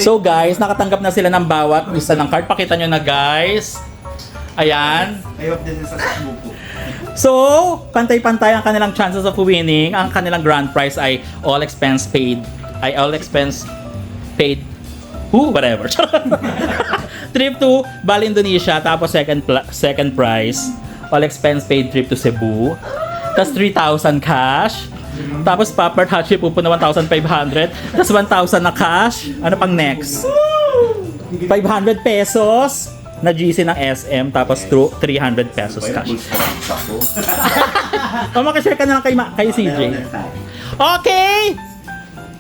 So guys, nakatanggap na sila ng bawat isa ng card. Pakita nyo na guys. Ayan. I hope this is a buko. So, pantay-pantay ang kanilang chances of winning. Ang kanilang grand prize ay all expense paid. Whatever. Trip to Bali, Indonesia. Tapos second prize, all expense paid trip to Cebu. Tapos 3,000 cash. Tapos Papa Hachi pupo na 1,500. Tapos 1,000 na cash. Ano pang next? 500 pesos na GC ng SM. Tapos 300 pesos cash. O, makishare ka na lang kay CJ. Okay!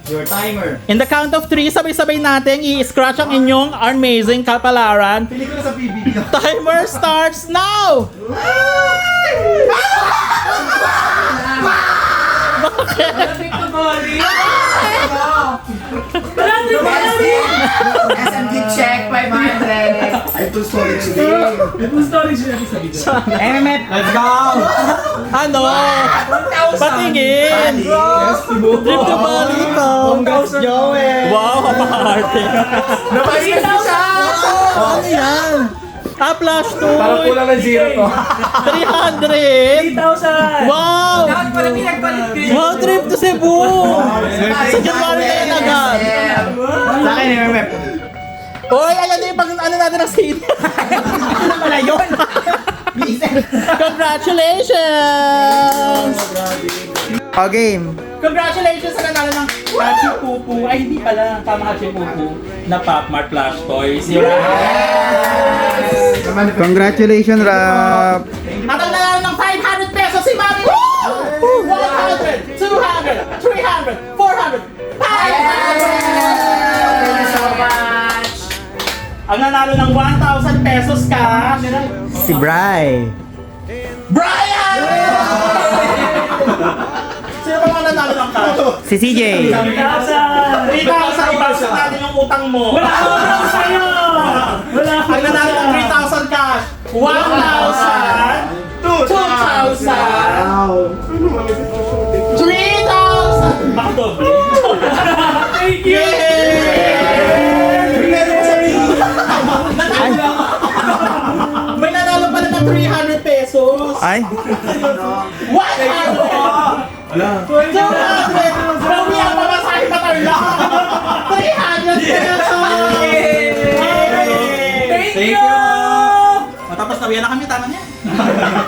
Your timer. In the count of 3, sabay-sabay natin i-scratch ang inyong amazing kapalaran. Pili ko na sa PBB. Timer starts now! SMG check 500. Ay, full storage din. MMF. Let's go. Ano? Patingin! Trip to Bali ito! Wow, kapakarte! Napasok siya. Ano yan? Flash to! Parang kulang ng zero to. 300! 3,000. Wow! Dapat pala pinagpalit din. Wow, trip to Cebu! Sa January na yan agad! Sa akin, MMF. Hoy, ayan din pag ano natin ang scene! Ano pala yun? Congratulations! O, game. Congratulations sa nanalo ng Hachi Pupu. Ay, hindi pala. Tama, Hachi Pupu. Na Popmart Flash Toys. You're right. Congratulations, Rap. At ang nanalo ng 500 pesos si Mami. Woo! 100, 200, 300, 400, 500! Thank you so much. Ang nanalo ng 1,000 pesos cash. Si Bri. Brian! Sino ba mga nanalo ng cash? Si CJ. 3,000! Ibalsa natin yung utang mo. Wala akong utang sa'yo. Wala akong Ang nanalo ng 3,000 cash. 1,000! 2,000! 3,000! Baka doble. Thank you. May nanalo pala ng 300 pesos. Ay. 100! 200! Bawi ang pamasahe pa tayo lang. 300 pesos! Thank you. Matapos na na kami, tama niya.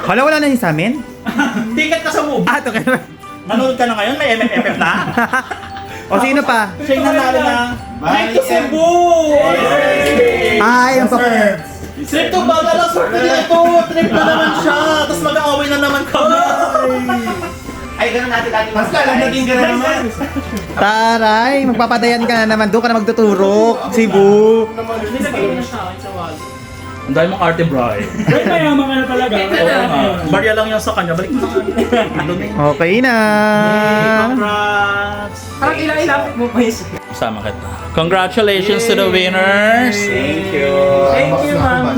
Wala na yun sa amin? Ticket ka sa move. Ah, ito kayo. Manood ka na ngayon, may MFF na. O, sino pa? Siya yung nanalo ng Trip to Cebu! Ay, ang pa... Trip to Bangladesh, swerte dito! Trip na naman siya! Tapos mag-aaway na naman kami! Ay, ganun natin lagi. Mas lalagin ka na naman. Taray, magpapadayan ka na naman. Doon ka na magtuturok. Cebu. May sabihin na siya sa wall. Ang dahil mong arte, Bri. Mayaman ka na talaga. Barya lang yan sa kanya, balik mo sa kanya. Okay na. Congrats! Parang ilang-ilapit mo pa yun. Sama kita. Congratulations to the winners! Thank you. Thank you, ma'am.